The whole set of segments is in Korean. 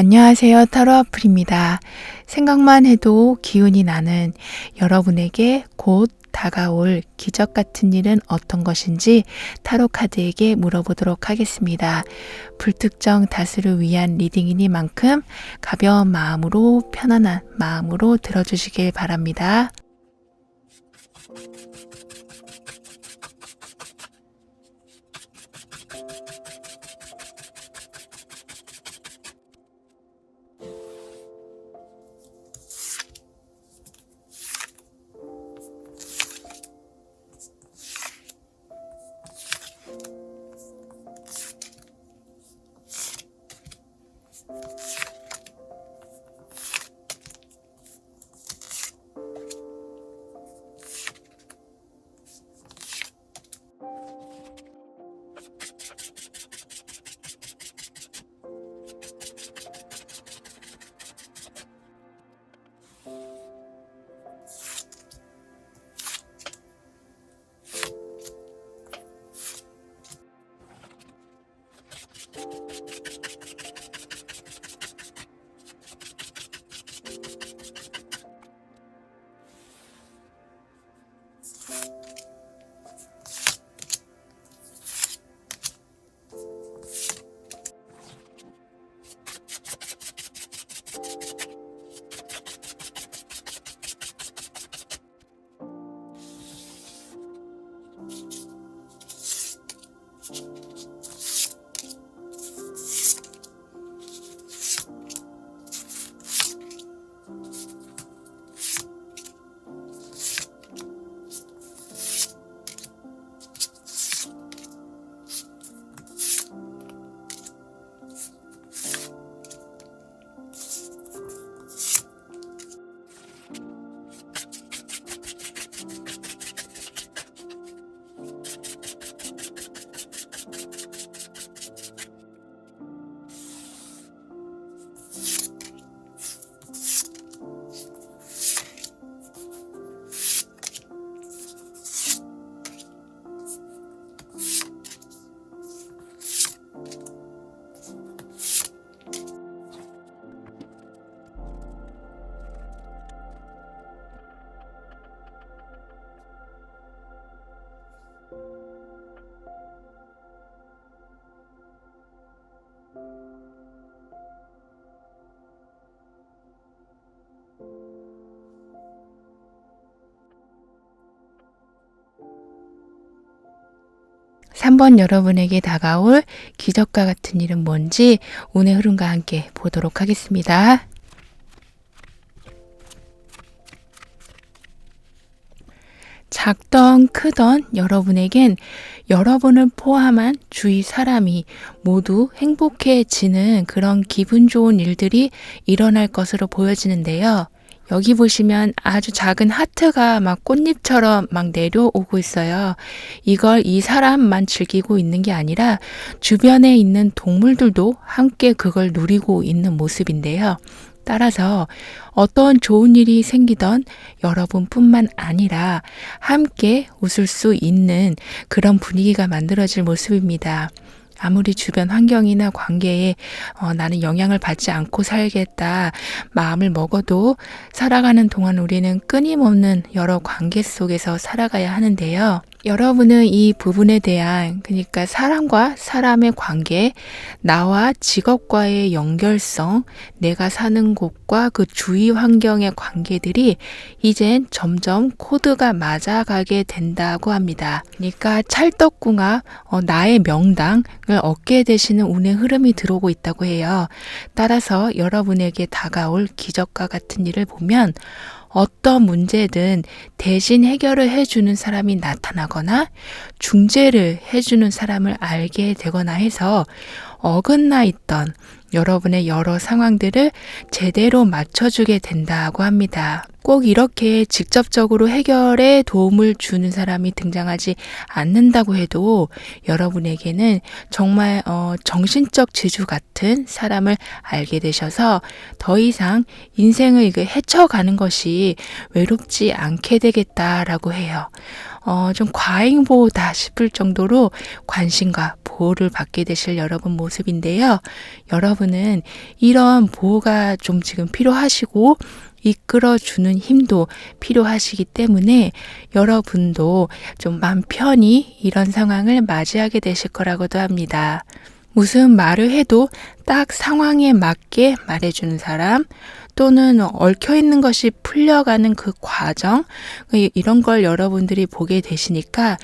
안녕하세요. 타로 아플입니다. 생각만 해도 기운이 나는 여러분에게 곧 다가올 기적 같은 일은 어떤 것인지 타로 카드에게 물어보도록 하겠습니다. 불특정 다수를 위한 리딩이니만큼 가벼운 마음으로 편안한 마음으로 들어주시길 바랍니다. 삼 번 여러분에게 다가올 기적과 같은 일은 뭔지 운의 흐름과 함께 보도록 하겠습니다. 작던 크던 여러분에겐 여러분을 포함한 주위 사람이 모두 행복해지는 그런 기분 좋은 일들이 일어날 것으로 보여지는데요. 여기 보시면 아주 작은 하트가 막 꽃잎처럼 막 내려오고 있어요. 이걸 이 사람만 즐기고 있는 게 아니라 주변에 있는 동물들도 함께 그걸 누리고 있는 모습인데요. 따라서 어떤 좋은 일이 생기던 여러분뿐만 아니라 함께 웃을 수 있는 그런 분위기가 만들어질 모습입니다. 아무리 주변 환경이나 관계에 나는 영향을 받지 않고 살겠다 마음을 먹어도 살아가는 동안 우리는 끊임없는 여러 관계 속에서 살아가야 하는데요. 여러분은 이 부분에 대한 그러니까 사람과 사람의 관계, 나와 직업과의 연결성, 내가 사는 곳과 그 주위 환경의 관계들이 이젠 점점 코드가 맞아가게 된다고 합니다. 그러니까 찰떡궁합, 나의 명당을 얻게 되시는 운의 흐름이 들어오고 있다고 해요. 따라서 여러분에게 다가올 기적과 같은 일을 보면 어떤 문제든 대신 해결을 해주는 사람이 나타나거나 중재를 해주는 사람을 알게 되거나 해서 어긋나 있던 여러분의 여러 상황들을 제대로 맞춰주게 된다고 합니다. 꼭 이렇게 직접적으로 해결에 도움을 주는 사람이 등장하지 않는다고 해도 여러분에게는 정말 정신적 지주 같은 사람을 알게 되셔서 더 이상 인생을 이게 헤쳐가는 것이 외롭지 않게 되겠다라고 해요. 좀 과잉보호다 싶을 정도로 관심과 보호를 받게 되실 여러분 모습인데요. 여러분은 이런 보호가 좀 지금 필요하시고 이끌어주는 힘도 필요하시기 때문에 여러분도 좀 마음 편히 이런 상황을 맞이하게 되실 거라고도 합니다. 무슨 말을 해도 딱 상황에 맞게 말해주는 사람, 또는 얽혀있는 것이 풀려가는 그 과정, 이런 걸 여러분들이 보게 되시니까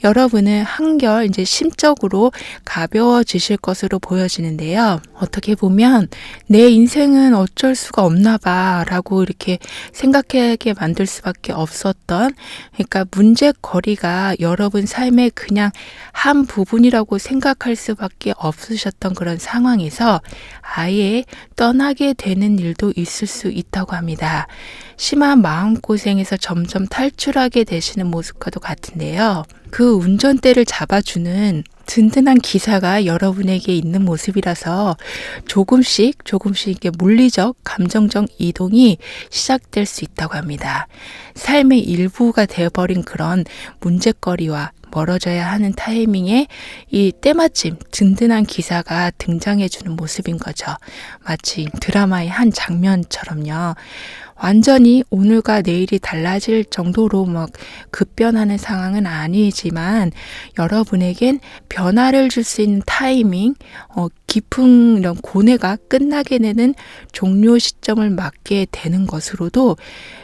여러분은 한결 이제 심적으로 가벼워지실 것으로 보여지는데요. 어떻게 보면 내 인생은 어쩔 수가 없나 봐 라고 이렇게 생각하게 만들 수밖에 없었던, 그러니까 문제거리가 여러분 삶의 그냥 한 부분이라고 생각할 수밖에 없으셨던 그런 상황에서 아예 떠나게 되는 일도 있을 수 있다고 합니다. 심한 마음고생에서 점점 탈출하게 되시는 모습과도 같은데요. 그 운전대를 잡아주는 든든한 기사가 여러분에게 있는 모습이라서 조금씩 이게 물리적, 감정적 이동이 시작될 수 있다고 합니다. 삶의 일부가 되어버린 그런 문제거리와 멀어져야 하는 타이밍에 이 때마침 든든한 기사가 등장해주는 모습인 거죠. 마치 드라마의 한 장면처럼요. 완전히 오늘과 내일이 달라질 정도로 막 급변하는 상황은 아니지만 여러분에겐 변화를 줄 수 있는 타이밍, 깊은 이런 고뇌가 끝나게 되는 종료 시점을 맞게 되는 것으로도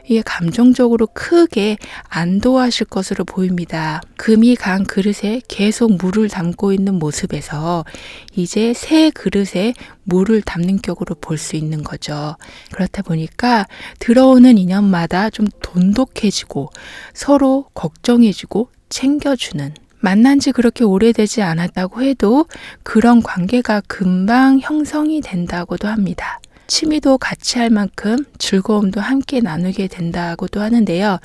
이게 감정적으로 크게 안도하실 것으로 보입니다. 금이 간 그릇에 계속 물을 담고 있는 모습에서 이제 새 그릇에 물을 담는 격으로 볼 수 있는 거죠. 그렇다 보니까 들어오는 인연마다 좀 돈독해지고 서로 걱정해주고 챙겨주는, 만난 지 그렇게 오래되지 않았다고 해도 그런 관계가 금방 형성이 된다고도 합니다. 취미도 같이 할 만큼 즐거움도 함께 나누게 된다고도 하는데요.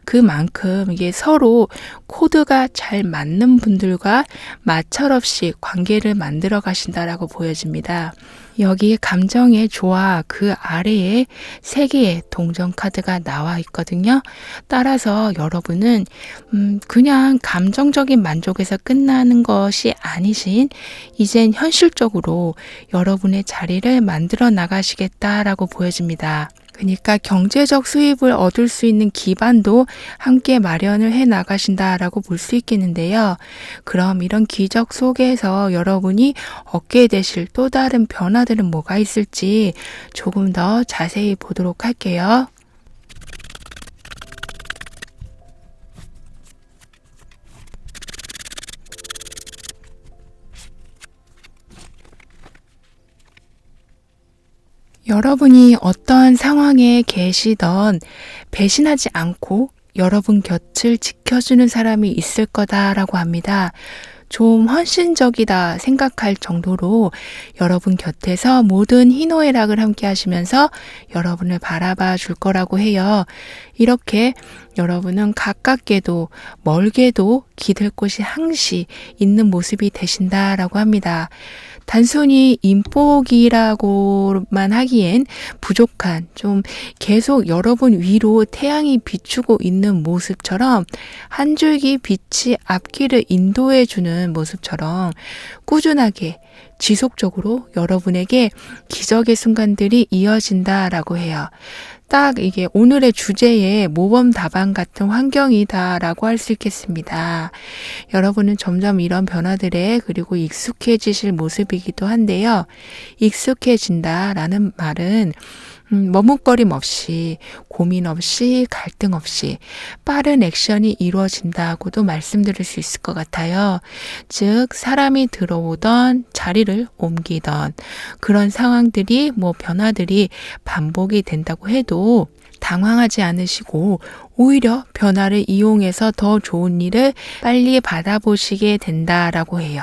그만큼 이게 서로 코드가 잘 맞는 분들과 마찰 없이 관계를 만들어 가신다라고 보여집니다. 여기에 감정의 조화 그 아래에 3개의 동전 카드가 나와 있거든요. 따라서 여러분은 그냥 감정적인 만족에서 끝나는 것이 아니신 이젠 현실적으로 여러분의 자리를 만들어 나가시겠다라고 보여집니다. 그러니까 경제적 수입을 얻을 수 있는 기반도 함께 마련을 해 나가신다라고 볼 수 있겠는데요. 그럼 이런 기적 속에서 여러분이 얻게 되실 또 다른 변화들은 뭐가 있을지 조금 더 자세히 보도록 할게요. 여러분이 어떠한 상황에 계시던 배신하지 않고 여러분 곁을 지켜주는 사람이 있을 거다라고 합니다. 좀 헌신적이다 생각할 정도로 여러분 곁에서 모든 희노애락을 함께 하시면서 여러분을 바라봐 줄 거라고 해요. 이렇게 여러분은 가깝게도 멀게도 기댈 곳이 항시 있는 모습이 되신다라고 합니다. 단순히 인복이라고만 하기엔 부족한, 좀 계속 여러분 위로 태양이 비추고 있는 모습처럼 한 줄기 빛이 앞길을 인도해주는 모습처럼 꾸준하게 지속적으로 여러분에게 기적의 순간들이 이어진다라고 해요. 딱 이게 오늘의 주제의 모범 답안 같은 환경이다라고 할 수 있겠습니다. 여러분은 점점 이런 변화들에 그리고 익숙해지실 모습이기도 한데요. 익숙해진다라는 말은 머뭇거림 없이, 고민 없이, 갈등 없이 빠른 액션이 이루어진다고도 말씀드릴 수 있을 것 같아요. 즉 사람이 들어오던 자리를 옮기던 그런 상황들이 변화들이 반복이 된다고 해도 당황하지 않으시고 오히려 변화를 이용해서 더 좋은 일을 빨리 받아보시게 된다라고 해요.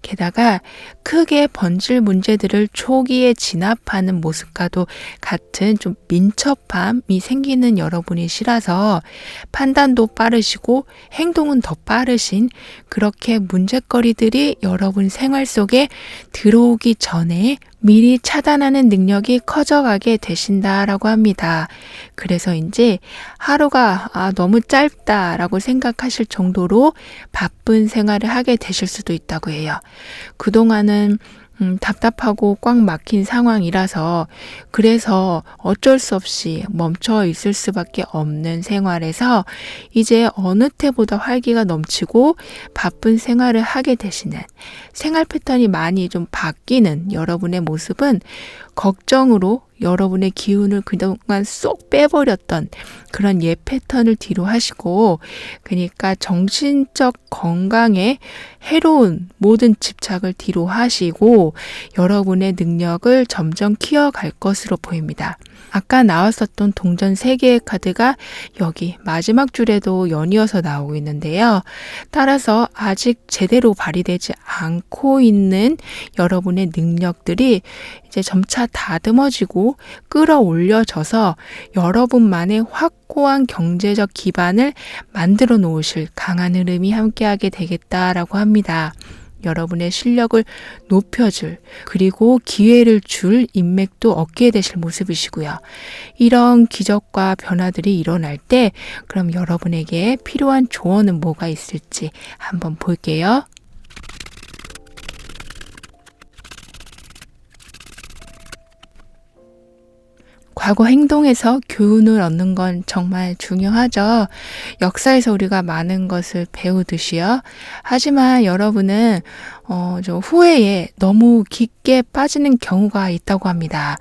게다가 크게 번질 문제들을 초기에 진압하는 모습과도 같은 좀 민첩함이 생기는 여러분이시라서 판단도 빠르시고 행동은 더 빠르신 그렇게 문제거리들이 여러분 생활 속에 들어오기 전에 미리 차단하는 능력이 커져가게 되신다라고 합니다. 그래서 이제 하루가 너무 짧다라고 생각하실 정도로 바쁜 생활을 하게 되실 수도 있다고 해요. 그동안은 답답하고 꽉 막힌 상황이라서 그래서 어쩔 수 없이 멈춰 있을 수밖에 없는 생활에서 이제 어느 때보다 활기가 넘치고 바쁜 생활을 하게 되시는 생활 패턴이 많이 좀 바뀌는 여러분의 모습은 걱정으로 여러분의 기운을 그동안 쏙 빼버렸던 그런 옛 패턴을 뒤로 하시고 그러니까 정신적 건강에 해로운 모든 집착을 뒤로 하시고 여러분의 능력을 점점 키워갈 것으로 보입니다. 아까 나왔었던 동전 3개의 카드가 여기 마지막 줄에도 연이어서 나오고 있는데요. 따라서 아직 제대로 발휘되지 않고 있는 여러분의 능력들이 이제 점차 다듬어지고 끌어올려져서 여러분만의 확고한 경제적 기반을 만들어 놓으실 강한 흐름이 함께하게 되겠다라고 합니다. 여러분의 실력을 높여줄 그리고 기회를 줄 인맥도 얻게 되실 모습이시고요. 이런 기적과 변화들이 일어날 때 그럼 여러분에게 필요한 조언은 뭐가 있을지 한번 볼게요. 과거 행동에서 교훈을 얻는 건 정말 중요하죠. 역사에서 우리가 많은 것을 배우듯이요. 하지만 여러분은 저 후회에 너무 깊게 빠지는 경우가 있다고 합니다.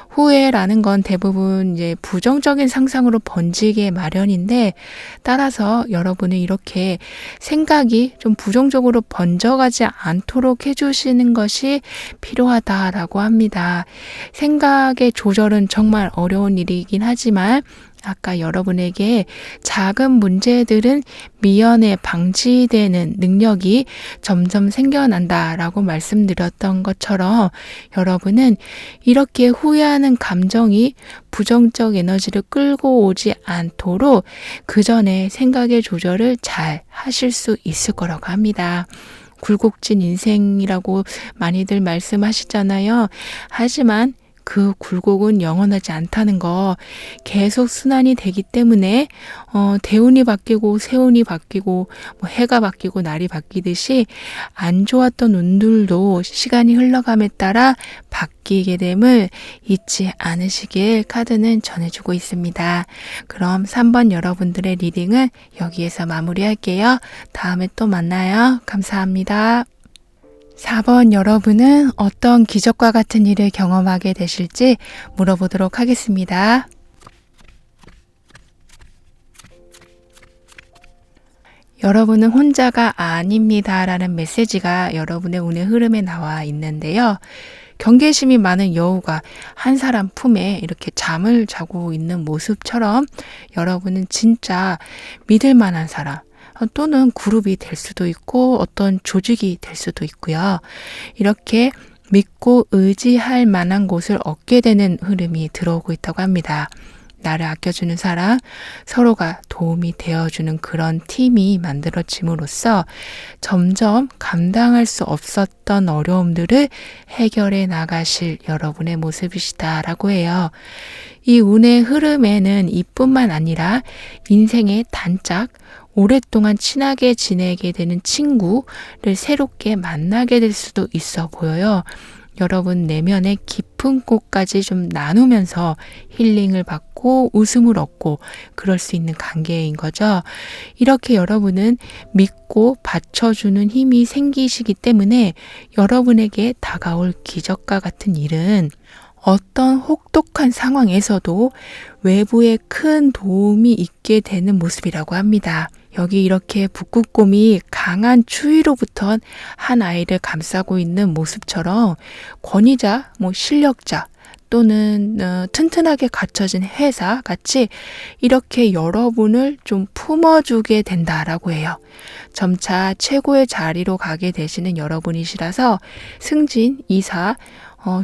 후회라는 건 대부분 이제 부정적인 상상으로 번지게 마련인데 따라서 여러분은 이렇게 생각이 좀 부정적으로 번져가지 않도록 해주시는 것이 필요하다라고 합니다. 생각의 조절은 정말 어려운 일이긴 하지만 아까 여러분에게 작은 문제들은 미연에 방치되는 능력이 점점 생겨난다라고 말씀드렸던 것처럼 여러분은 이렇게 후회하는 감정이 부정적 에너지를 끌고 오지 않도록 그 전에 생각의 조절을 잘 하실 수 있을 거라고 합니다. 굴곡진 인생이라고 많이들 말씀하시잖아요. 하지만 그 굴곡은 영원하지 않다는 거 계속 순환이 되기 때문에 대운이 바뀌고 세운이 바뀌고 해가 바뀌고 날이 바뀌듯이 안 좋았던 운들도 시간이 흘러감에 따라 바뀌게 됨을 잊지 않으시길 카드는 전해주고 있습니다. 그럼 3번 여러분들의 리딩은 여기에서 마무리할게요. 다음에 또 만나요. 감사합니다. 4번 여러분은 어떤 기적과 같은 일을 경험하게 되실지 물어보도록 하겠습니다. 여러분은 혼자가 아닙니다 라는 메시지가 여러분의 운의 흐름에 나와 있는데요. 경계심이 많은 여우가 한 사람 품에 이렇게 잠을 자고 있는 모습처럼 여러분은 진짜 믿을 만한 사람 또는 그룹이 될 수도 있고 어떤 조직이 될 수도 있고요. 이렇게 믿고 의지할 만한 곳을 얻게 되는 흐름이 들어오고 있다고 합니다. 나를 아껴주는 사람, 서로가 도움이 되어주는 그런 팀이 만들어짐으로써 점점 감당할 수 없었던 어려움들을 해결해 나가실 여러분의 모습이시다라고 해요. 이 운의 흐름에는 이뿐만 아니라 인생의 단짝, 오랫동안 친하게 지내게 되는 친구를 새롭게 만나게 될 수도 있어 보여요. 여러분 내면의 깊은 곳까지 좀 나누면서 힐링을 받고 웃음을 얻고 그럴 수 있는 관계인 거죠. 이렇게 여러분은 믿고 받쳐주는 힘이 생기시기 때문에 여러분에게 다가올 기적과 같은 일은 어떤 혹독한 상황에서도 외부에 큰 도움이 있게 되는 모습이라고 합니다. 여기 이렇게 북극곰이 강한 추위로부터 한 아이를 감싸고 있는 모습처럼 권위자, 실력자, 또는 튼튼하게 갖춰진 회사 같이 이렇게 여러분을 좀 품어주게 된다라고 해요. 점차 최고의 자리로 가게 되시는 여러분이시라서 승진, 이사,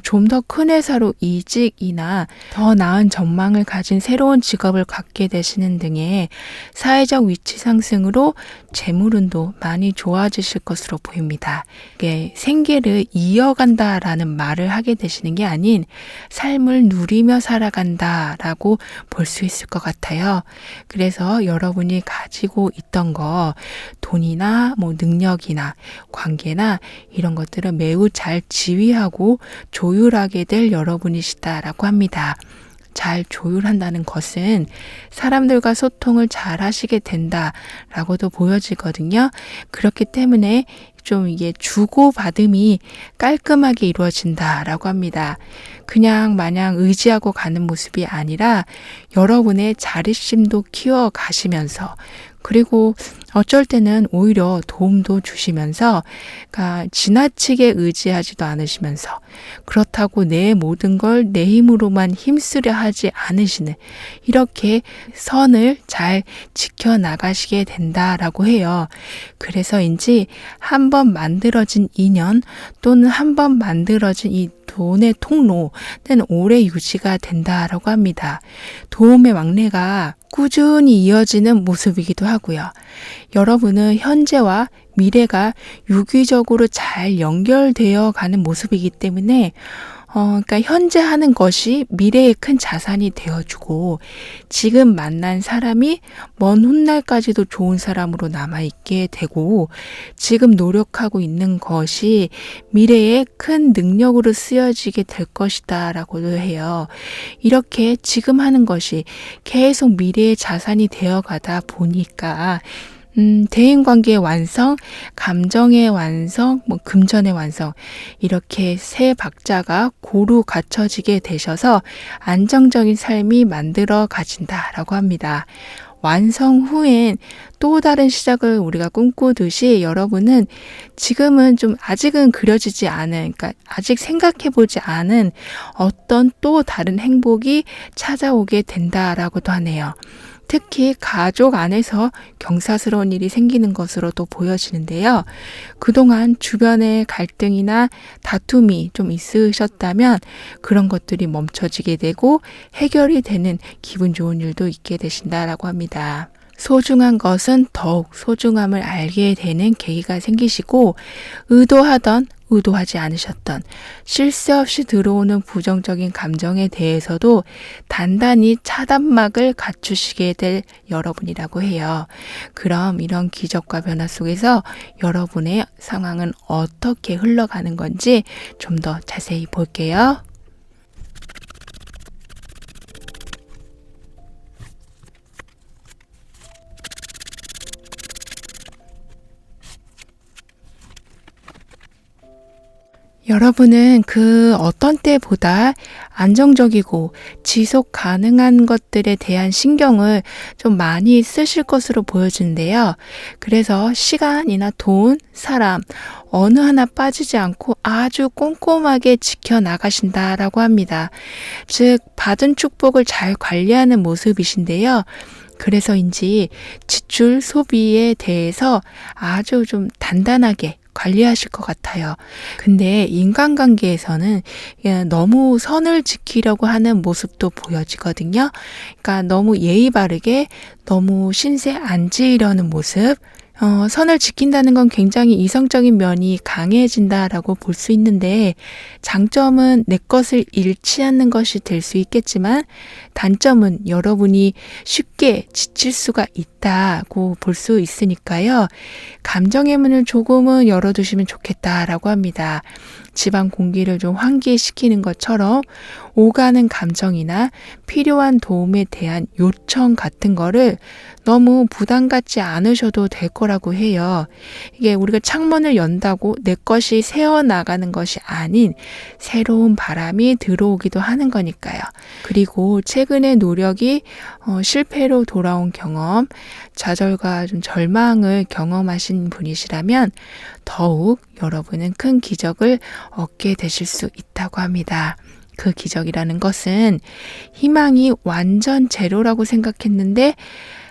좀 더 큰 회사로 이직이나 더 나은 전망을 가진 새로운 직업을 갖게 되시는 등의 사회적 위치 상승으로 재물운도 많이 좋아지실 것으로 보입니다. 이게 생계를 이어간다라는 말을 하게 되시는 게 아닌 삶을 누리며 살아간다라고 볼 수 있을 것 같아요. 그래서 여러분이 가지고 있던 거, 돈이나 능력이나 관계나 이런 것들을 매우 잘 지휘하고 조율하게 될 여러분이시다라고 합니다. 잘 조율한다는 것은 사람들과 소통을 잘 하시게 된다라고도 보여지거든요. 그렇기 때문에 좀 이게 주고받음이 깔끔하게 이루어진다라고 합니다. 그냥 마냥 의지하고 가는 모습이 아니라 여러분의 자립심도 키워 가시면서 그리고 어쩔 때는 오히려 도움도 주시면서 그러니까 지나치게 의지하지도 않으시면서 그렇다고 내 모든 걸 내 힘으로만 힘쓰려 하지 않으시는 이렇게 선을 잘 지켜나가시게 된다라고 해요. 그래서인지 한번 만들어진 인연 또는 한번 만들어진 이 돈의 통로는 오래 유지가 된다라고 합니다. 도움의 왕래가 꾸준히 이어지는 모습이기도 하고요. 여러분은 현재와 미래가 유기적으로 잘 연결되어 가는 모습이기 때문에 그러니까 현재 하는 것이 미래의 큰 자산이 되어주고 지금 만난 사람이 먼 훗날까지도 좋은 사람으로 남아있게 되고 지금 노력하고 있는 것이 미래의 큰 능력으로 쓰여지게 될 것이다 라고도 해요. 이렇게 지금 하는 것이 계속 미래의 자산이 되어가다 보니까 대인관계의 완성, 감정의 완성, 금전의 완성 이렇게 세 박자가 고루 갖춰지게 되셔서 안정적인 삶이 만들어 가진다라고 합니다. 완성 후엔 또 다른 시작을 우리가 꿈꾸듯이 여러분은 지금은 좀 아직은 그려지지 않은, 그러니까 아직 생각해보지 않은 어떤 또 다른 행복이 찾아오게 된다라고도 하네요. 특히 가족 안에서 경사스러운 일이 생기는 것으로도 보여지는데요. 그동안 주변에 갈등이나 다툼이 좀 있으셨다면 그런 것들이 멈춰지게 되고 해결이 되는 기분 좋은 일도 있게 되신다라고 합니다. 소중한 것은 더욱 소중함을 알게 되는 계기가 생기시고 의도하던 의도하지 않으셨던 쉴 새 없이 들어오는 부정적인 감정에 대해서도 단단히 차단막을 갖추시게 될 여러분이라고 해요. 그럼 이런 기적과 변화 속에서 여러분의 상황은 어떻게 흘러가는 건지 좀 더 자세히 볼게요. 여러분은 그 어떤 때보다 안정적이고 지속 가능한 것들에 대한 신경을 좀 많이 쓰실 것으로 보여지는데요. 그래서 시간이나 돈, 사람 어느 하나 빠지지 않고 아주 꼼꼼하게 지켜나가신다라고 합니다. 즉 받은 축복을 잘 관리하는 모습이신데요. 그래서인지 지출 소비에 대해서 아주 좀 단단하게 관리하실 것 같아요. 근데 인간관계에서는 너무 선을 지키려고 하는 모습도 보여지거든요. 그러니까 너무 예의 바르게 너무 신세 안 지으려는 모습, 선을 지킨다는 건 굉장히 이성적인 면이 강해진다라고 볼 수 있는데 장점은 내 것을 잃지 않는 것이 될 수 있겠지만 단점은 여러분이 쉽게 지칠 수가 있다고 볼 수 있으니까요. 감정의 문을 조금은 열어두시면 좋겠다라고 합니다. 집안 공기를 좀 환기시키는 것처럼 오가는 감정이나 필요한 도움에 대한 요청 같은 거를 너무 부담 갖지 않으셔도 될 거라고 해요. 이게 우리가 창문을 연다고 내 것이 새어나가는 것이 아닌 새로운 바람이 들어오기도 하는 거니까요. 그리고 최근의 노력이 실패로 돌아온 경험, 좌절과 좀 절망을 경험하신 분이시라면 더욱 여러분은 큰 기적을 얻게 되실 수 있다고 합니다. 그 기적이라는 것은 희망이 완전 제로라고 생각했는데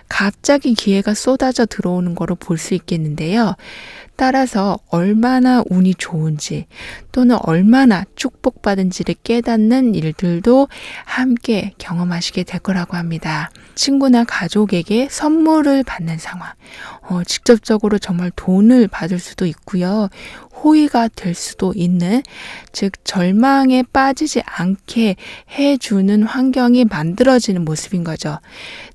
갑자기 기회가 쏟아져 들어오는 거로 볼 수 있겠는데요. 따라서 얼마나 운이 좋은지 또는 얼마나 축복받은지를 깨닫는 일들도 함께 경험하시게 될 거라고 합니다. 친구나 가족에게 선물을 받는 상황, 직접적으로 정말 돈을 받을 수도 있고요. 호의가 될 수도 있는, 즉 절망에 빠지지 않게 해주는 환경이 만들어지는 모습인 거죠.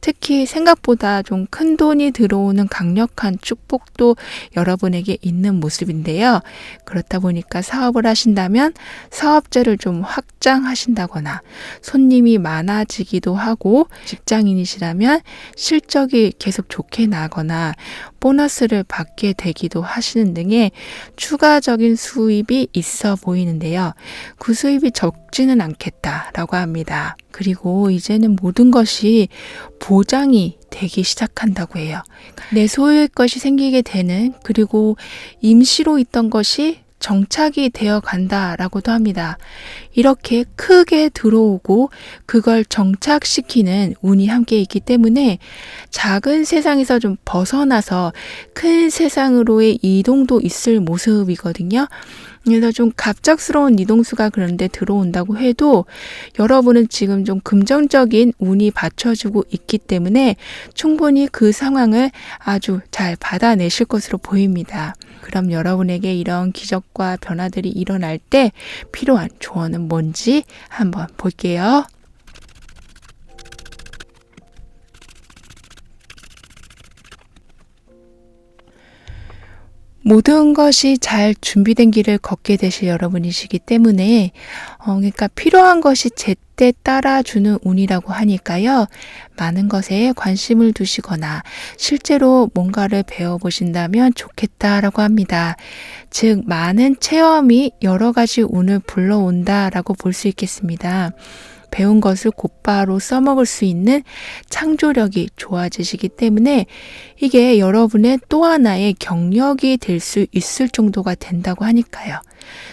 특히 생각보다 좀 큰 돈이 들어오는 강력한 축복도 여러분에게 있는 모습인데요. 그렇다 보니까 사업을 하신다면 사업자를 좀 확장하신다거나 손님이 많아지기도 하고, 직장인이시라면 실적이 계속 좋게 나거나 보너스를 받게 되기도 하시는 등의 추가적인 수입이 있어 보이는데요. 그 수입이 적지는 않겠다라고 합니다. 그리고 이제는 모든 것이 보장이 되기 시작한다고 해요. 내 소유의 것이 생기게 되는, 그리고 임시로 있던 것이 정착이 되어 간다라고도 합니다. 이렇게 크게 들어오고 그걸 정착시키는 운이 함께 있기 때문에 작은 세상에서 좀 벗어나서 큰 세상으로의 이동도 있을 모습이거든요. 그래서 좀 갑작스러운 이동수가 그런데 들어온다고 해도 여러분은 지금 좀 긍정적인 운이 받쳐주고 있기 때문에 충분히 그 상황을 아주 잘 받아내실 것으로 보입니다. 그럼 여러분에게 이런 기적과 변화들이 일어날 때 필요한 조언은 뭔지 한번 볼게요. 모든 것이 잘 준비된 길을 걷게 되실 여러분이시기 때문에 그러니까 필요한 것이 제때 따라주는 운이라고 하니까요. 많은 것에 관심을 두시거나 실제로 뭔가를 배워보신다면 좋겠다라고 합니다. 즉 많은 체험이 여러 가지 운을 불러온다라고 볼 수 있겠습니다. 배운 것을 곧바로 써먹을 수 있는 창조력이 좋아지시기 때문에 이게 여러분의 또 하나의 경력이 될 수 있을 정도가 된다고 하니까요.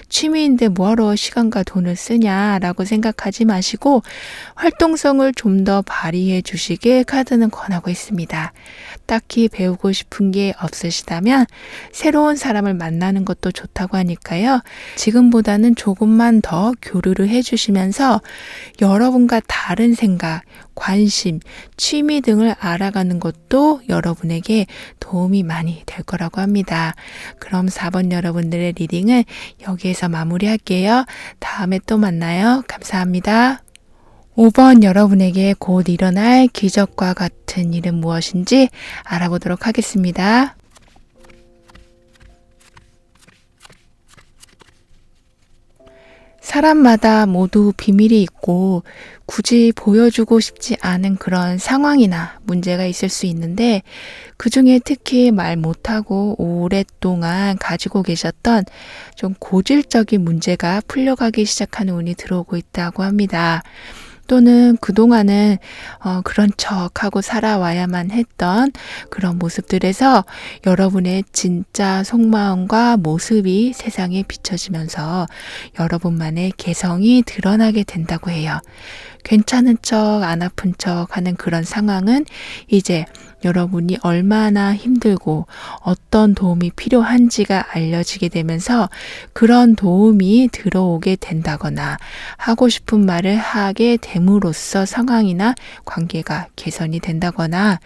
취미인데 뭐하러 시간과 돈을 쓰냐라고 생각하지 마시고 활동성을 좀 더 발휘해 주시길 카드는 권하고 있습니다. 딱히 배우고 싶은 게 없으시다면 새로운 사람을 만나는 것도 좋다고 하니까요. 지금보다는 조금만 더 교류를 해주시면서 여러분과 다른 생각, 관심, 취미 등을 알아가는 것도 여러분에게 도움이 많이 될 거라고 합니다. 그럼 4번 여러분들의 리딩은 여기에서 마무리할게요. 다음에 또 만나요. 감사합니다. 5번 여러분에게 곧 일어날 기적과 같은 일은 무엇인지 알아보도록 하겠습니다. 사람마다 모두 비밀이 있고 굳이 보여주고 싶지 않은 그런 상황이나 문제가 있을 수 있는데, 그 중에 특히 말 못하고 오랫동안 가지고 계셨던 좀 고질적인 문제가 풀려가기 시작하는 운이 들어오고 있다고 합니다. 또는 그동안은 그런 척하고 살아와야만 했던 그런 모습들에서 여러분의 진짜 속마음과 모습이 세상에 비춰지면서 여러분만의 개성이 드러나게 된다고 해요. 괜찮은 척, 안 아픈 척 하는 그런 상황은 이제 여러분이 얼마나 힘들고 어떤 도움이 필요한지가 알려지게 되면서 그런 도움이 들어오게 된다거나 하고 싶은 말을 하게 됨으로써 상황이나 관계가 개선이 된다거나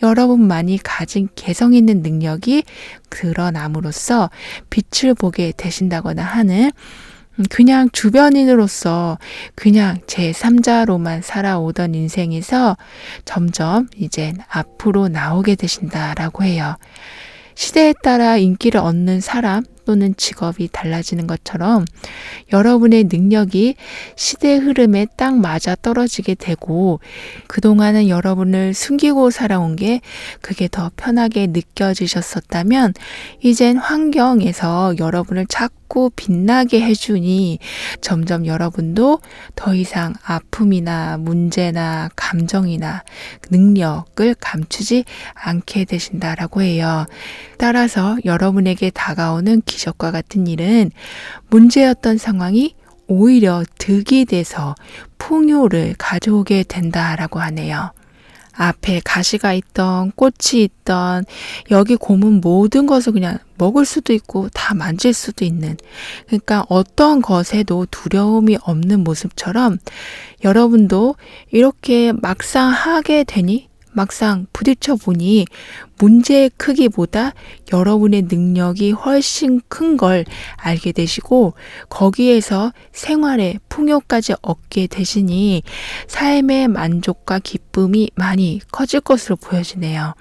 여러분만이 가진 개성 있는 능력이 드러남으로써 빛을 보게 되신다거나 하는, 그냥 주변인으로서 그냥 제3자로만 살아오던 인생에서 점점 이젠 앞으로 나오게 되신다라고 해요. 시대에 따라 인기를 얻는 사람 또는 직업이 달라지는 것처럼 여러분의 능력이 시대 흐름에 딱 맞아 떨어지게 되고, 그동안은 여러분을 숨기고 살아온 게 그게 더 편하게 느껴지셨었다면 이젠 환경에서 여러분을 자꾸 빛나게 해주니 점점 여러분도 더 이상 아픔이나 문제나 감정이나 능력을 감추지 않게 되신다라고 해요. 따라서 여러분에게 다가오는 기적과 같은 일은 문제였던 상황이 오히려 득이 돼서 풍요를 가져오게 된다라고 하네요. 앞에 가시가 있던 꽃이 있던 여기 곰은 모든 것을 그냥 먹을 수도 있고 다 만질 수도 있는, 그러니까 어떤 것에도 두려움이 없는 모습처럼 여러분도 이렇게 막상 하게 되니, 막상 부딪혀 보니 문제의 크기보다 여러분의 능력이 훨씬 큰 걸 알게 되시고 거기에서 생활의 풍요까지 얻게 되시니 삶의 만족과 기쁨이 많이 커질 것으로 보여지네요.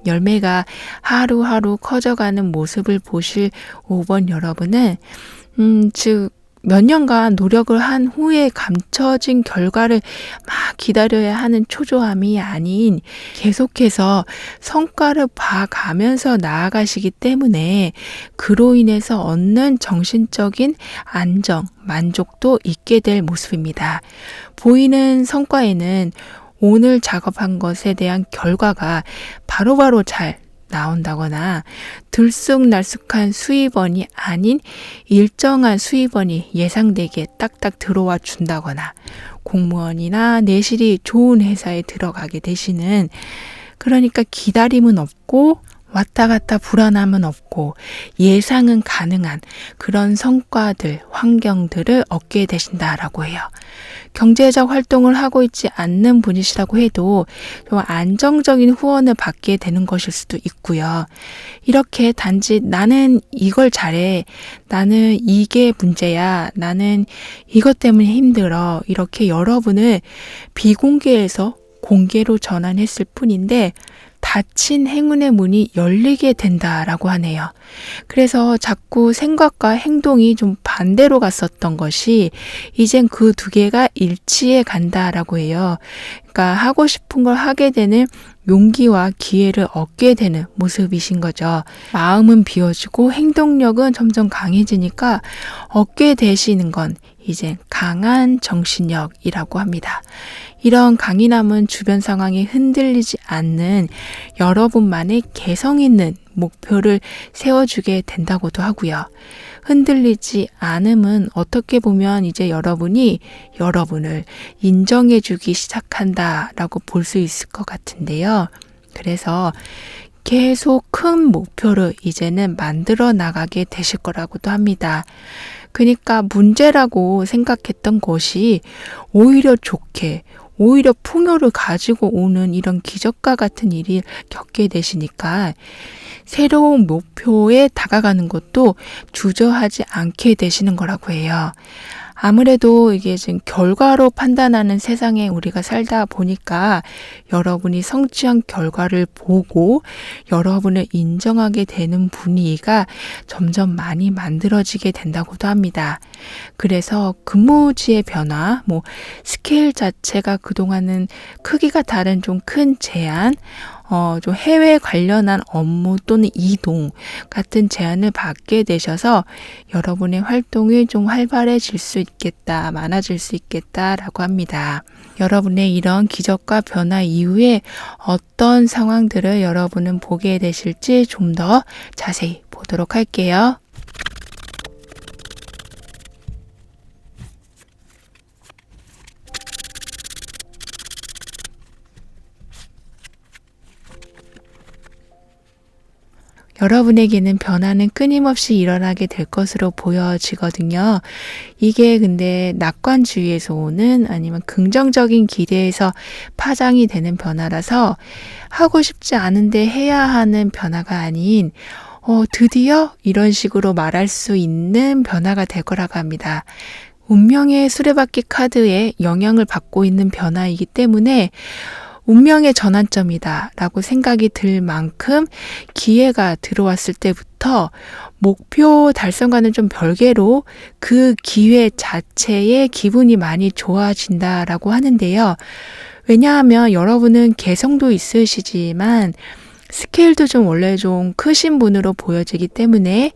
열매가 하루하루 커져가는 모습을 보실 5번 여러분은 즉 몇 년간 노력을 한 후에 감춰진 결과를 막 기다려야 하는 초조함이 아닌 계속해서 성과를 봐가면서 나아가시기 때문에 그로 인해서 얻는 정신적인 안정, 만족도 있게 될 모습입니다. 보이는 성과에는 오늘 작업한 것에 대한 결과가 바로바로 잘 나온다거나 들쑥날쑥한 수입원이 아닌 일정한 수입원이 예상되게 딱딱 들어와 준다거나 공무원이나 내실이 좋은 회사에 들어가게 되시는, 그러니까 기다림은 없고 왔다 갔다 불안함은 없고 예상은 가능한 그런 성과들, 환경들을 얻게 되신다라고 해요. 경제적 활동을 하고 있지 않는 분이시라고 해도 좀 안정적인 후원을 받게 되는 것일 수도 있고요. 이렇게 단지 나는 이걸 잘해, 나는 이게 문제야, 나는 이것 때문에 힘들어, 이렇게 여러분을 비공개에서 공개로 전환했을 뿐인데 닫힌 행운의 문이 열리게 된다라고 하네요. 그래서 자꾸 생각과 행동이 좀 반대로 갔었던 것이 이젠 그 두 개가 일치해 간다라고 해요. 그러니까 하고 싶은 걸 하게 되는 용기와 기회를 얻게 되는 모습이신 거죠. 마음은 비워지고 행동력은 점점 강해지니까 얻게 되시는 건 이제 강한 정신력이라고 합니다. 이런 강인함은 주변 상황에 흔들리지 않는 여러분만의 개성 있는 목표를 세워주게 된다고도 하고요. 흔들리지 않음은 어떻게 보면 이제 여러분이 여러분을 인정해주기 시작한다라고 볼 수 있을 것 같은데요. 그래서 계속 큰 목표를 이제는 만들어 나가게 되실 거라고도 합니다. 그러니까 문제라고 생각했던 것이 오히려 좋게, 오히려 풍요를 가지고 오는 이런 기적과 같은 일이 겪게 되시니까 새로운 목표에 다가가는 것도 주저하지 않게 되시는 거라고 해요. 아무래도 이게 지금 결과로 판단하는 세상에 우리가 살다 보니까 여러분이 성취한 결과를 보고 여러분을 인정하게 되는 분위기가 점점 많이 만들어지게 된다고도 합니다. 그래서 근무지의 변화, 스케일 자체가 그동안은 크기가 다른 좀 큰 제안, 좀 해외 관련한 업무 또는 이동 같은 제안을 받게 되셔서 여러분의 활동이 좀 활발해질 수 있겠다, 많아질 수 있겠다라고 합니다. 여러분의 이런 기적과 변화 이후에 어떤 상황들을 여러분은 보게 되실지 좀 더 자세히 보도록 할게요. 여러분에게는 변화는 끊임없이 일어나게 될 것으로 보여지거든요. 이게 근데 낙관주의에서 오는, 아니면 긍정적인 기대에서 파장이 되는 변화라서 하고 싶지 않은데 해야 하는 변화가 아닌 드디어 이런 식으로 말할 수 있는 변화가 될 거라고 합니다. 운명의 수레바퀴 카드에 영향을 받고 있는 변화이기 때문에 운명의 전환점이다 라고 생각이 들 만큼 기회가 들어왔을 때부터 목표 달성과는 좀 별개로 그 기회 자체의 기분이 많이 좋아진다라고 하는데요. 왜냐하면 여러분은 개성도 있으시지만 스케일도 좀 원래 좀 크신 분으로 보여지기 때문에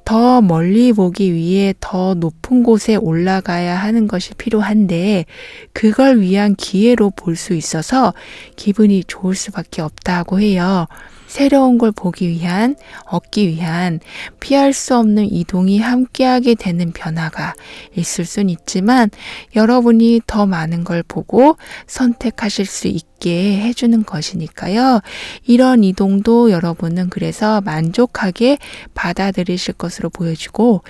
더 멀리 보기 위해 더 높은 곳에 올라가야 하는 것이 필요한데 그걸 위한 기회로 볼 수 있어서 기분이 좋을 수밖에 없다고 해요. 새로운 걸 보기 위한, 얻기 위한 피할 수 없는 이동이 함께하게 되는 변화가 있을 순 있지만 여러분이 더 많은 걸 보고 선택하실 수 있게 해주는 것이니까요. 이런 이동도 여러분은 그래서 만족하게 받아들이실 것으로 보여지고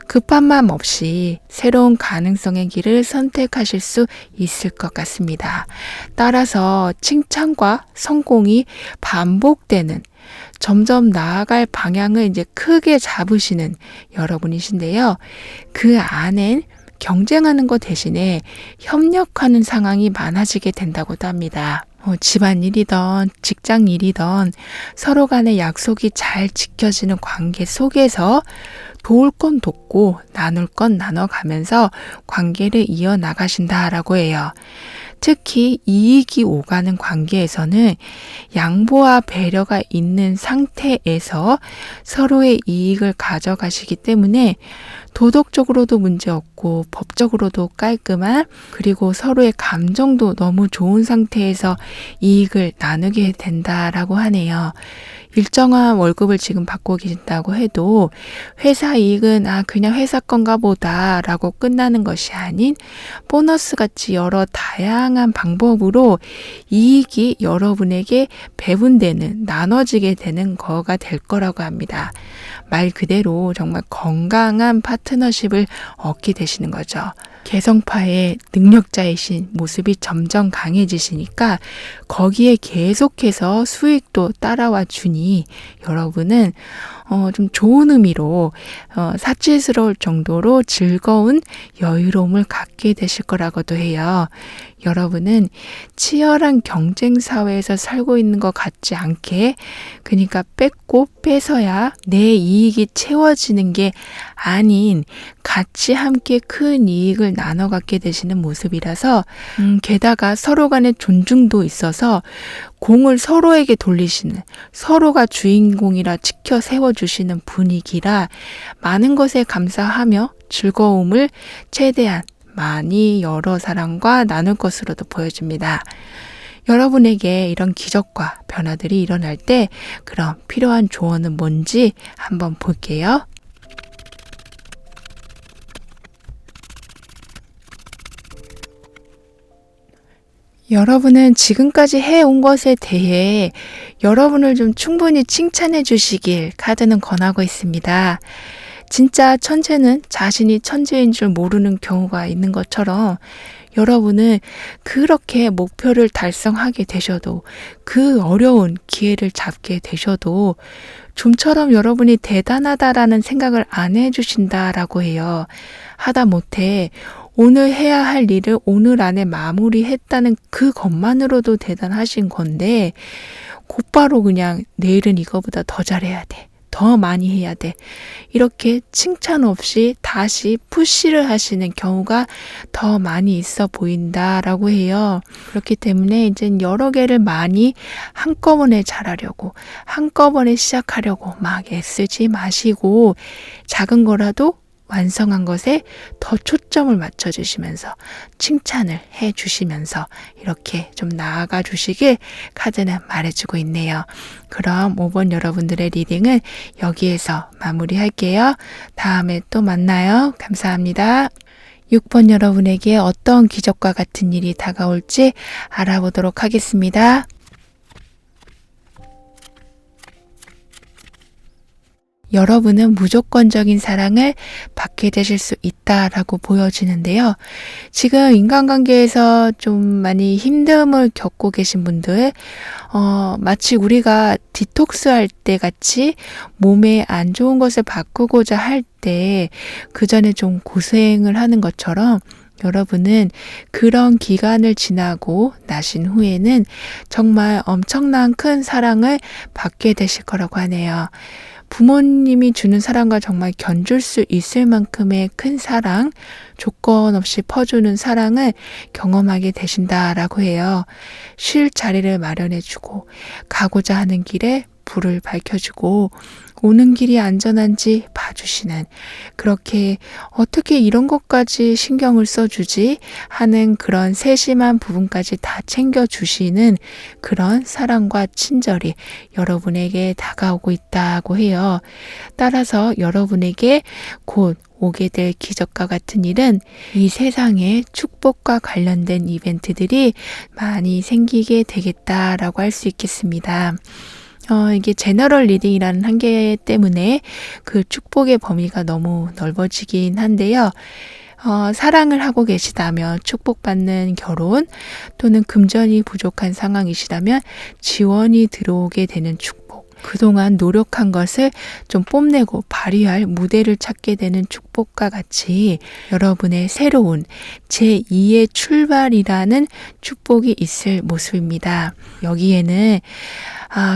급한 마음 없이 새로운 가능성의 길을 선택하실 수 있을 것 같습니다. 따라서 칭찬과 성공이 반복되는 점점 나아갈 방향을 이제 크게 잡으시는 여러분이신데요. 그 안엔 경쟁하는 것 대신에 협력하는 상황이 많아지게 된다고도 합니다. 집안일이든 직장일이든 서로 간의 약속이 잘 지켜지는 관계 속에서 도울 건 돕고 나눌 건 나눠가면서 관계를 이어나가신다라고 해요. 특히 이익이 오가는 관계에서는 양보와 배려가 있는 상태에서 서로의 이익을 가져가시기 때문에 도덕적으로도 문제없고 법적으로도 깔끔한, 그리고 서로의 감정도 너무 좋은 상태에서 이익을 나누게 된다라고 하네요. 일정한 월급을 지금 받고 계신다고 해도 회사 이익은 그냥 회사 건가 보다 라고 끝나는 것이 아닌 보너스 같이 여러 다양한 방법으로 이익이 여러분에게 배분되는, 나눠지게 되는 거가 될 거라고 합니다. 말 그대로 정말 건강한 파트너십을 얻게 되시는 거죠. 개성파의 능력자이신 모습이 점점 강해지시니까 거기에 계속해서 수익도 따라와 주니 여러분은 좀 좋은 의미로 사치스러울 정도로 즐거운 여유로움을 갖게 되실 거라고도 해요. 여러분은 치열한 경쟁 사회에서 살고 있는 것 같지 않게, 그러니까 뺏고 뺏어야 내 이익이 채워지는 게 아닌 같이 함께 큰 이익을 나눠 갖게 되시는 모습이라서 게다가 서로 간의 존중도 있어서 공을 서로에게 돌리시는, 서로가 주인공이라 지켜 세워주시는 분위기라 많은 것에 감사하며 즐거움을 최대한 많이 여러 사람과 나눌 것으로도 보여집니다. 여러분에게 이런 기적과 변화들이 일어날 때 그럼 필요한 조언은 뭔지 한번 볼게요. 여러분은 지금까지 해온 것에 대해 여러분을 좀 충분히 칭찬해 주시길 카드는 권하고 있습니다. 진짜 천재는 자신이 천재인 줄 모르는 경우가 있는 것처럼 여러분은 그렇게 목표를 달성하게 되셔도, 그 어려운 기회를 잡게 되셔도 좀처럼 여러분이 대단하다라는 생각을 안 해주신다라고 해요. 하다 못해 오늘 해야 할 일을 오늘 안에 마무리했다는 그것만으로도 대단하신 건데 곧바로 그냥 내일은 이거보다 더 잘해야 돼, 더 많이 해야 돼, 이렇게 칭찬 없이 다시 푸시를 하시는 경우가 더 많이 있어 보인다라고 해요. 그렇기 때문에 이제 여러 개를 많이 한꺼번에 잘하려고, 한꺼번에 시작하려고 막 애쓰지 마시고 작은 거라도 완성한 것에 더 초점을 맞춰주시면서 칭찬을 해주시면서 이렇게 좀 나아가 주시길 카드는 말해주고 있네요. 그럼 5번 여러분들의 리딩은 여기에서 마무리할게요. 다음에 또 만나요. 감사합니다. 6번 여러분에게 어떤 기적과 같은 일이 다가올지 알아보도록 하겠습니다. 여러분은 무조건적인 사랑을 받게 되실 수 있다라고 보여지는데요. 지금 인간관계에서 좀 많이 힘듦을 겪고 계신 분들, 마치 우리가 디톡스 할 때 같이 몸에 안 좋은 것을 바꾸고자 할 때 그 전에 좀 고생을 하는 것처럼 여러분은 그런 기간을 지나고 나신 후에는 정말 엄청난 큰 사랑을 받게 되실 거라고 하네요. 부모님이 주는 사랑과 정말 견줄 수 있을 만큼의 큰 사랑, 조건 없이 퍼주는 사랑을 경험하게 되신다라고 해요. 쉴 자리를 마련해주고 가고자 하는 길에 불을 밝혀주고 오는 길이 안전한지 봐주시는, 그렇게 어떻게 이런 것까지 신경을 써주지 하는 그런 세심한 부분까지 다 챙겨주시는 그런 사랑과 친절이 여러분에게 다가오고 있다고 해요. 따라서 여러분에게 곧 오게 될 기적과 같은 일은 이 세상에 축복과 관련된 이벤트들이 많이 생기게 되겠다라고 할 수 있겠습니다. 이게 제너럴 리딩이라는 한계 때문에 그 축복의 범위가 너무 넓어지긴 한데요. 사랑을 하고 계시다면 축복받는 결혼, 또는 금전이 부족한 상황이시다면 지원이 들어오게 되는 축복, 그동안 노력한 것을 좀 뽐내고 발휘할 무대를 찾게 되는 축복과 같이 여러분의 새로운 제2의 출발이라는 축복이 있을 모습입니다. 여기에는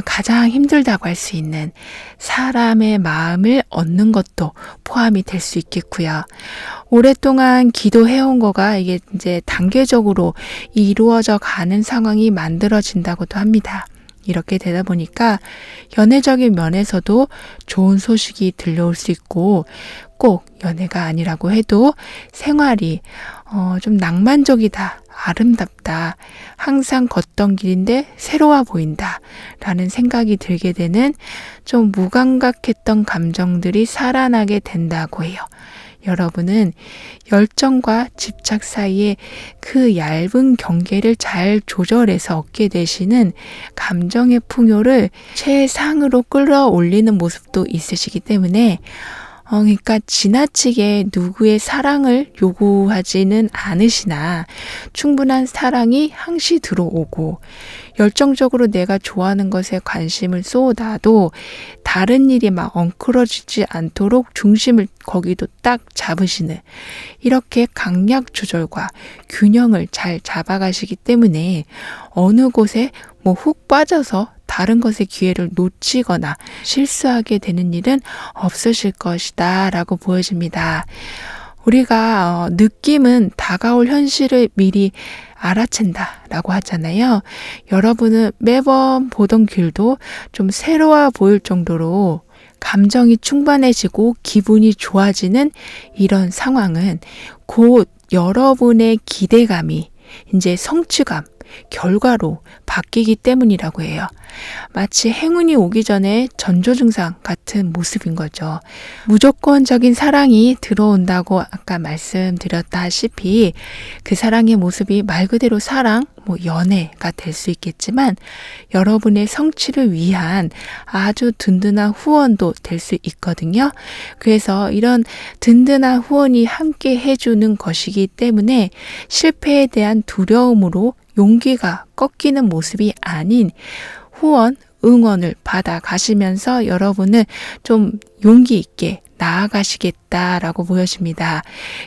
가장 힘들다고 할 수 있는 사람의 마음을 얻는 것도 포함이 될 수 있겠고요. 오랫동안 기도해온 거가 이게 이제 단계적으로 이루어져 가는 상황이 만들어진다고도 합니다. 이렇게 되다 보니까 연애적인 면에서도 좋은 소식이 들려올 수 있고, 꼭 연애가 아니라고 해도 생활이 좀 낭만적이다, 아름답다, 항상 걷던 길인데 새로워 보인다 라는 생각이 들게 되는 좀 무감각했던 감정들이 살아나게 된다고 해요. 여러분은 열정과 집착 사이에 그 얇은 경계를 잘 조절해서 얻게 되시는 감정의 풍요를 최상으로 끌어올리는 모습도 있으시기 때문에 그러니까 지나치게 누구의 사랑을 요구하지는 않으시나 충분한 사랑이 항시 들어오고, 열정적으로 내가 좋아하는 것에 관심을 쏟아도 다른 일이 막 엉클어지지 않도록 중심을 거기도 딱 잡으시는, 이렇게 강약 조절과 균형을 잘 잡아가시기 때문에 어느 곳에 훅 빠져서 다른 것의 기회를 놓치거나 실수하게 되는 일은 없으실 것이다 라고 보여집니다. 우리가 느낌은 다가올 현실을 미리 알아챈다 라고 하잖아요. 여러분은 매번 보던 길도 좀 새로워 보일 정도로 감정이 충만해지고 기분이 좋아지는 이런 상황은 곧 여러분의 기대감이 이제 성취감, 결과로 바뀌기 때문이라고 해요. 마치 행운이 오기 전에 전조증상 같은 모습인 거죠. 무조건적인 사랑이 들어온다고 아까 말씀드렸다시피 그 사랑의 모습이 말 그대로 사랑, 연애가 될 수 있겠지만 여러분의 성취를 위한 아주 든든한 후원도 될 수 있거든요. 그래서 이런 든든한 후원이 함께 해주는 것이기 때문에 실패에 대한 두려움으로 용기가 꺾이는 모습이 아닌 후원, 응원을 받아 가시면서 여러분은 좀 용기 있게 나아가시겠다라고 보여집니다.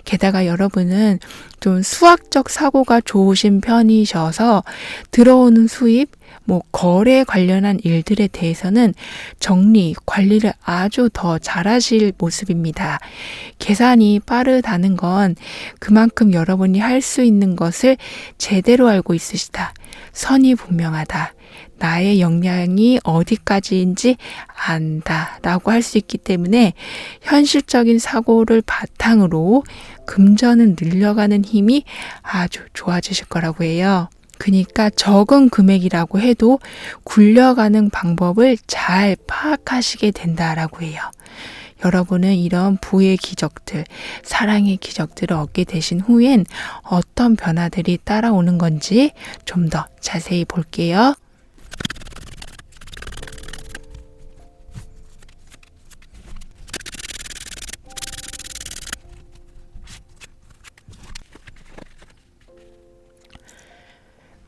게다가 여러분은 좀 수학적 사고가 좋으신 편이셔서 들어오는 수입, 거래 관련한 일들에 대해서는 정리, 관리를 아주 더 잘하실 모습입니다. 계산이 빠르다는 건 그만큼 여러분이 할 수 있는 것을 제대로 알고 있으시다. 선이 분명하다. 나의 역량이 어디까지인지 안다 라고 할 수 있기 때문에 현실적인 사고를 바탕으로 금전은 늘려가는 힘이 아주 좋아지실 거라고 해요. 그러니까 적은 금액이라고 해도 굴려가는 방법을 잘 파악하시게 된다라고 해요. 여러분은 이런 부의 기적들, 사랑의 기적들을 얻게 되신 후엔 어떤 변화들이 따라오는 건지 좀 더 자세히 볼게요.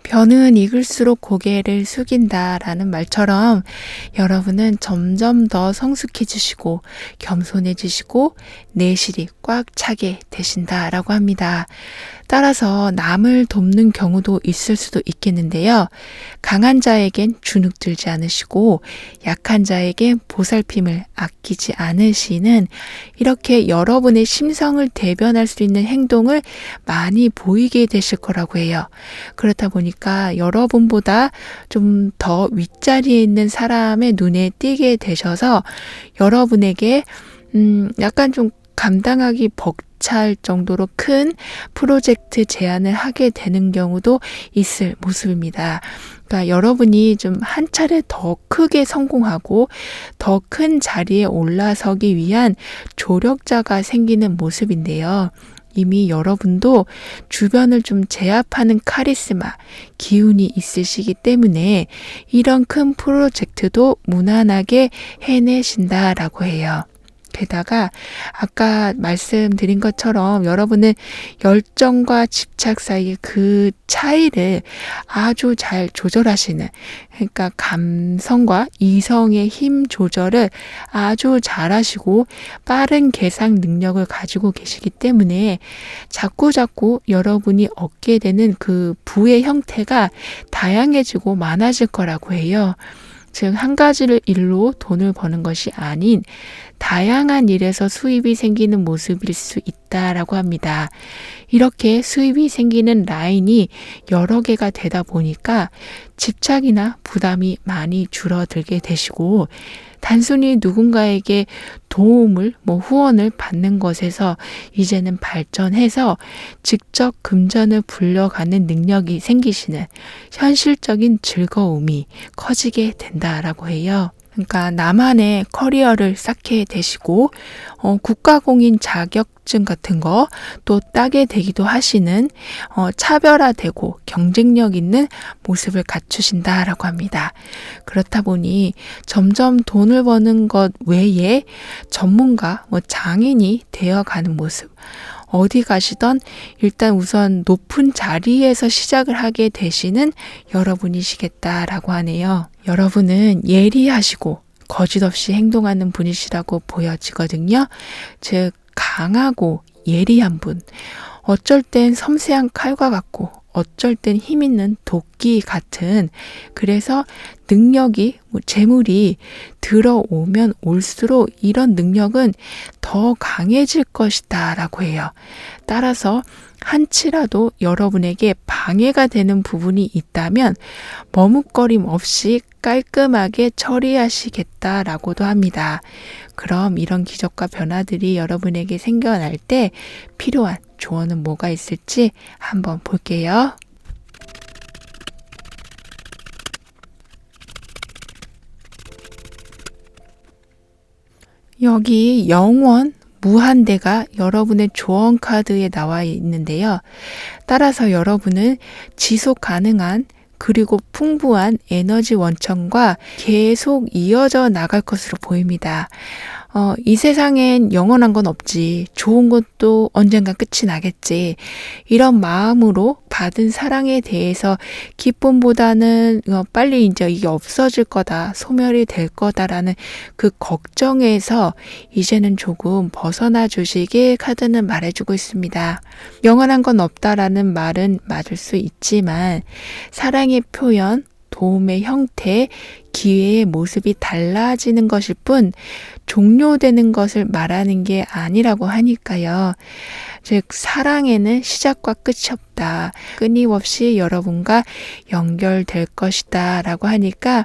벼는 익을수록 고개를 숙인다라는 말처럼 여러분은 점점 더 성숙해지시고 겸손해지시고 내실이 꽉 차게 되신다라고 합니다. 따라서 남을 돕는 경우도 있을 수도 있겠는데요. 강한 자에겐 주눅 들지 않으시고 약한 자에겐 보살핌을 아끼지 않으시는, 이렇게 여러분의 심성을 대변할 수 있는 행동을 많이 보이게 되실 거라고 해요. 그렇다 보니까 그러니까 여러분보다 좀 더 윗자리에 있는 사람의 눈에 띄게 되셔서 여러분에게 약간 좀 감당하기 벅찰 정도로 큰 프로젝트 제안을 하게 되는 경우도 있을 모습입니다. 그러니까 여러분이 좀 한 차례 더 크게 성공하고 더 큰 자리에 올라서기 위한 조력자가 생기는 모습인데요. 이미 여러분도 주변을 좀 제압하는 카리스마, 기운이 있으시기 때문에 이런 큰 프로젝트도 무난하게 해내신다라고 해요. 게다가 아까 말씀드린 것처럼 여러분은 열정과 집착 사이의 그 차이를 아주 잘 조절하시는, 그러니까 감성과 이성의 힘 조절을 아주 잘하시고 빠른 계산 능력을 가지고 계시기 때문에 자꾸 여러분이 얻게 되는 그 부의 형태가 다양해지고 많아질 거라고 해요. 즉, 한 가지를 일로 돈을 버는 것이 아닌 다양한 일에서 수입이 생기는 모습일 수 있다라고 합니다. 이렇게 수입이 생기는 라인이 여러 개가 되다 보니까 집착이나 부담이 많이 줄어들게 되시고, 단순히 누군가에게 도움을, 후원을 받는 것에서 이제는 발전해서 직접 금전을 불려가는 능력이 생기시는 현실적인 즐거움이 커지게 된다라고 해요. 그러니까 나만의 커리어를 쌓게 되시고 국가공인 자격증 같은 거 또 따게 되기도 하시는 차별화되고 경쟁력 있는 모습을 갖추신다라고 합니다. 그렇다 보니 점점 돈을 버는 것 외에 전문가, 장인이 되어가는 모습, 어디 가시던 일단 우선 높은 자리에서 시작을 하게 되시는 여러분이시겠다라고 하네요. 여러분은 예리하시고 거짓없이 행동하는 분이시라고 보여지거든요. 즉, 강하고 예리한 분. 어쩔 땐 섬세한 칼과 같고 어쩔 땐 힘 있는 도끼 같은, 그래서 능력이, 재물이 들어오면 올수록 이런 능력은 더 강해질 것이다 라고 해요. 따라서 한치라도 여러분에게 방해가 되는 부분이 있다면 머뭇거림 없이 깔끔하게 처리하시겠다라고도 합니다. 그럼 이런 기적과 변화들이 여러분에게 생겨날 때 필요한 조언은 뭐가 있을지 한번 볼게요. 여기 영원, 무한대가 여러분의 조언 카드에 나와 있는데요. 따라서 여러분은 지속 가능한 그리고 풍부한 에너지 원천과 계속 이어져 나갈 것으로 보입니다. 이 세상엔 영원한 건 없지. 좋은 것도 언젠가 끝이 나겠지. 이런 마음으로 받은 사랑에 대해서 기쁨보다는 빨리 이제 이게 없어질 거다, 소멸이 될 거다라는 그 걱정에서 이제는 조금 벗어나 주시길 카드는 말해주고 있습니다. 영원한 건 없다라는 말은 맞을 수 있지만 사랑의 표현, 도움의 형태, 기회의 모습이 달라지는 것일 뿐 종료되는 것을 말하는 게 아니라고 하니까요. 즉, 사랑에는 시작과 끝이 없다. 끊임없이 여러분과 연결될 것이다 라고 하니까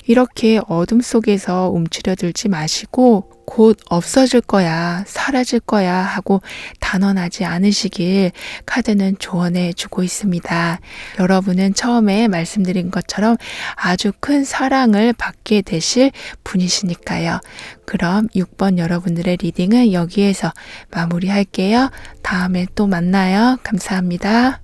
이렇게 어둠 속에서 움츠려들지 마시고 곧 없어질 거야, 사라질 거야 하고 단언하지 않으시길 카드는 조언해 주고 있습니다. 여러분은 처음에 말씀드린 것처럼 아주 큰 사랑을 받게 되실 분이시니까요. 그럼 6번 여러분들의 리딩은 여기에서 마무리할게요. 다음에 또 만나요. 감사합니다.